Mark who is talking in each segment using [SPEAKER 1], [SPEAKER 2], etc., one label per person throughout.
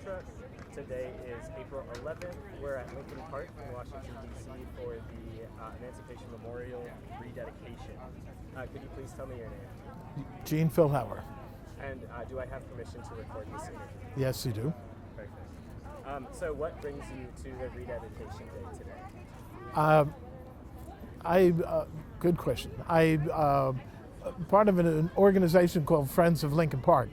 [SPEAKER 1] truck. Today is April 11th. We're at Lincoln Park in Washington, D.C. for the Emancipation Memorial rededication. Could you please tell me your name?
[SPEAKER 2] Eugene Philhowel.
[SPEAKER 1] And do I have permission to record this interview?
[SPEAKER 2] Yes, you do.
[SPEAKER 1] Perfect. So what brings you to the rededication day today?
[SPEAKER 2] Good question. Part of an organization called Friends of Lincoln Park.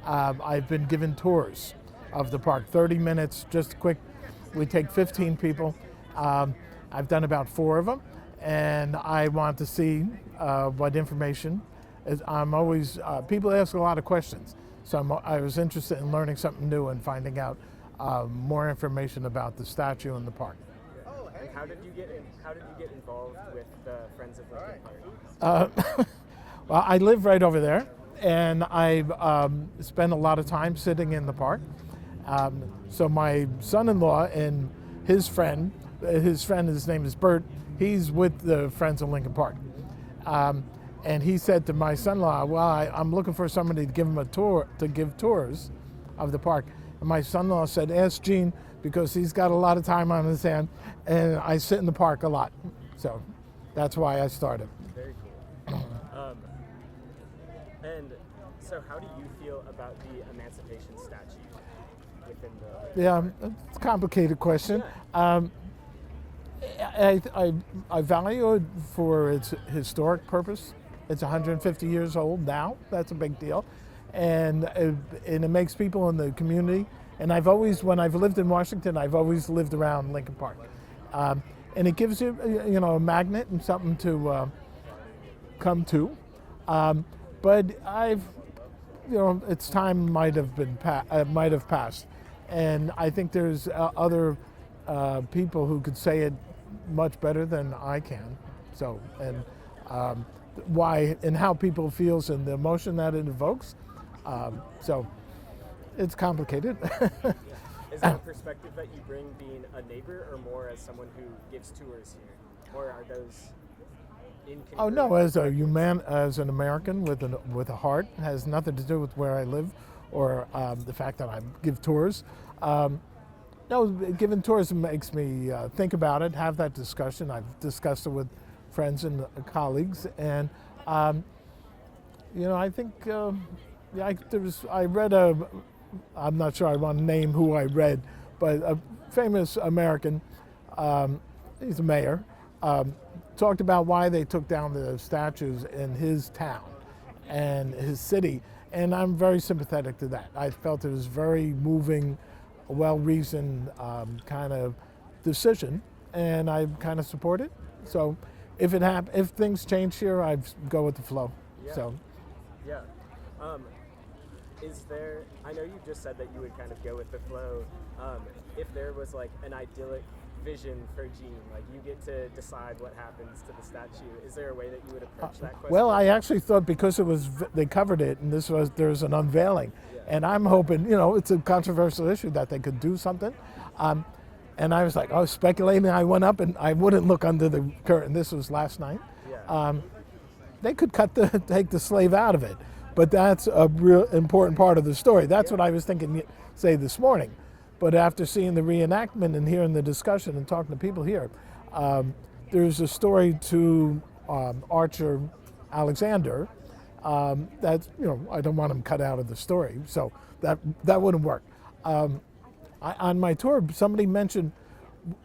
[SPEAKER 2] I've been given tours of the park, 30 minutes, just quick. We take 15 people. I've done about 4 of them, and I want to see what information is. I'm always, people ask a lot of questions, so I was interested in learning something new and finding out more information about the statue and the park.
[SPEAKER 1] And how did you get involved with the Friends of Lincoln Park?
[SPEAKER 2] Well, I live right over there, and I spend a lot of time sitting in the park. So my son-in-law and his friend, his name is Bert, he's with the Friends of Lincoln Park. And he said to my son-in-law, well, I'm looking for somebody to give him a tour, to give tours of the park. And my son-in-law said, ask Gene, because he's got a lot of time on his hand, and I sit in the park a lot. So that's why I started.
[SPEAKER 1] Very cool. And so how do you feel about the Emancipation Statue within the...
[SPEAKER 2] Yeah, it's a complicated question. I value it for its historic purpose. It's 150 years old now. That's a big deal. And it makes people in the community. And I've always, when I've lived in Washington, I've always lived around Lincoln Park. And it gives you, a magnet and something to come to. But its time might have passed. And I think there's other people who could say it much better than I can. So, and why and how people feels and the emotion that it evokes. So it's complicated.
[SPEAKER 1] Is that a perspective that you bring being a neighbor, or more as someone who gives tours here? Or are those incongruent?
[SPEAKER 2] Oh no, as an American with a heart, it has nothing to do with where I live or the fact that I give tours. No, giving tours makes me think about it, have that discussion. I've discussed it with friends and colleagues, and I think I read I'm not sure I want to name who I read, but a famous American, he's a mayor, talked about why they took down the statues in his town and his city, and I'm very sympathetic to that. I felt it was very moving, well-reasoned kind of decision, and I kind of support it. So if things change here, I go with the flow.
[SPEAKER 1] Yeah.
[SPEAKER 2] So.
[SPEAKER 1] Yeah. I know you just said that you would kind of go with the flow. If there was like an idyllic vision for Gene, like you get to decide what happens to the statue, is there a way that you would approach that question?
[SPEAKER 2] Well, I actually thought because they covered it and there's an unveiling, and I'm hoping, it's a controversial issue that they could do something. And I was like, speculating. I went up and I wouldn't look under the curtain. This was last night.
[SPEAKER 1] Yeah.
[SPEAKER 2] They could take the slave out of it, but that's a real important part of the story. That's what I was thinking, say this morning. But after seeing the reenactment and hearing the discussion and talking to people here, there's a story to Archer Alexander that I don't want him cut out of the story, so that wouldn't work. On my tour, somebody mentioned,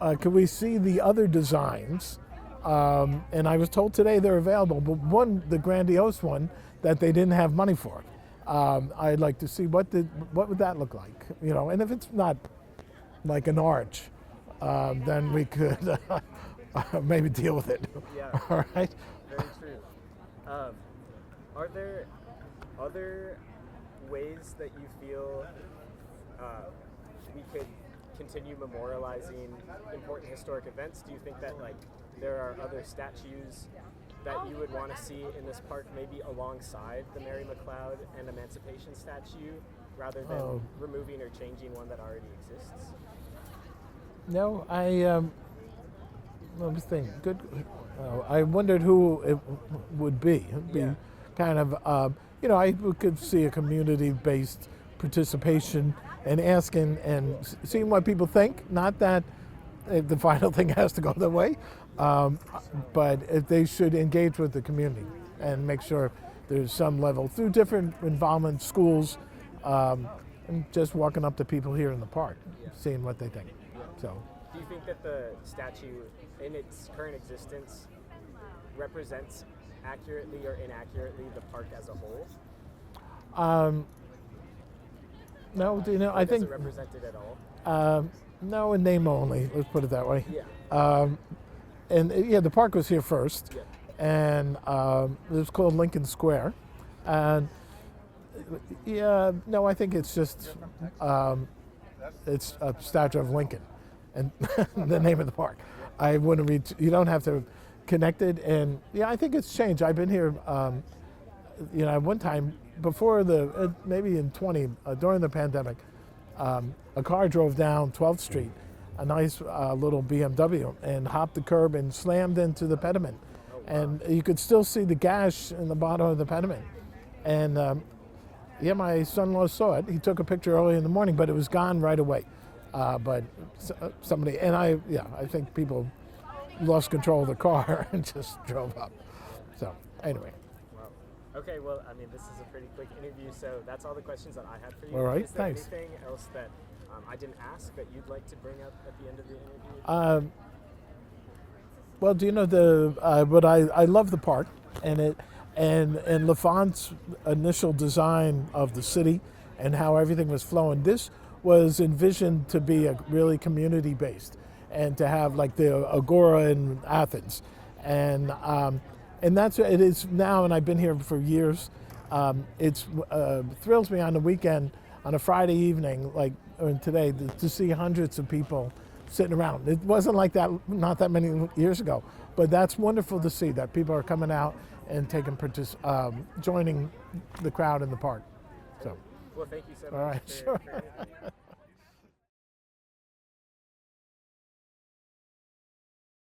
[SPEAKER 2] could we see the other designs? And I was told today they're available, but the grandiose one that they didn't have money for. I'd like to see what would that look like, and if it's not like an arch, then we could maybe deal with it.
[SPEAKER 1] Yeah.
[SPEAKER 2] All right.
[SPEAKER 1] Very true. Are there other ways that you feel we could continue memorializing important historic events? Do you think that there are other statues that you would want to see in this park, maybe alongside the Mary McLeod and Emancipation statue, rather than removing or changing one that already exists?
[SPEAKER 2] No, let me think. Good. I wondered who it would be. It'd be kind of, I could see a community-based participation and asking and seeing what people think. Not that the final thing has to go their way, but if they should engage with the community and make sure there's some level through different involvement, schools, and just walking up to people here in the park, seeing what they think. So,
[SPEAKER 1] do you think that the statue, in its current existence, represents accurately or inaccurately the park as a whole?
[SPEAKER 2] No, I think
[SPEAKER 1] does it represent it at all?
[SPEAKER 2] no, in name only. Let's put it that way.
[SPEAKER 1] Yeah.
[SPEAKER 2] The park was here first,
[SPEAKER 1] Yeah.
[SPEAKER 2] and it was called Lincoln Square, and I think it's just it's a statue of Lincoln, and the name of the park. I wouldn't read. You don't have to connect it, and I think it's changed. I've been here, at one time before maybe in during the pandemic, a car drove down 12th Street, a nice little BMW, and hopped the curb and slammed into the pediment, and you could still see the gash in the bottom of the pediment, and my son-in-law saw it. He took a picture early in the morning, but it was gone right away. But somebody, and I think people lost control of the car and just drove up. So anyway.
[SPEAKER 1] Wow. Okay, well, this is a pretty quick interview, so that's all the questions that I had for you.
[SPEAKER 2] All right,
[SPEAKER 1] Is there
[SPEAKER 2] thanks.
[SPEAKER 1] anything else that I didn't ask that you'd like to bring up at the end of the interview?
[SPEAKER 2] Well, do you know but I love the park, and LaFont's initial design of the city and how everything was flowing. This was envisioned to be a really community-based, and to have like the Agora in Athens, and that's what it is now. And I've been here for years. It thrills me on the weekend, on a Friday evening, like today, to see hundreds of people sitting around. It wasn't like that not that many years ago, but that's wonderful to see that people are coming out and joining the crowd in the park. So.
[SPEAKER 1] Well, thank you so much.
[SPEAKER 2] All right,
[SPEAKER 1] for
[SPEAKER 2] sure.
[SPEAKER 1] your interview.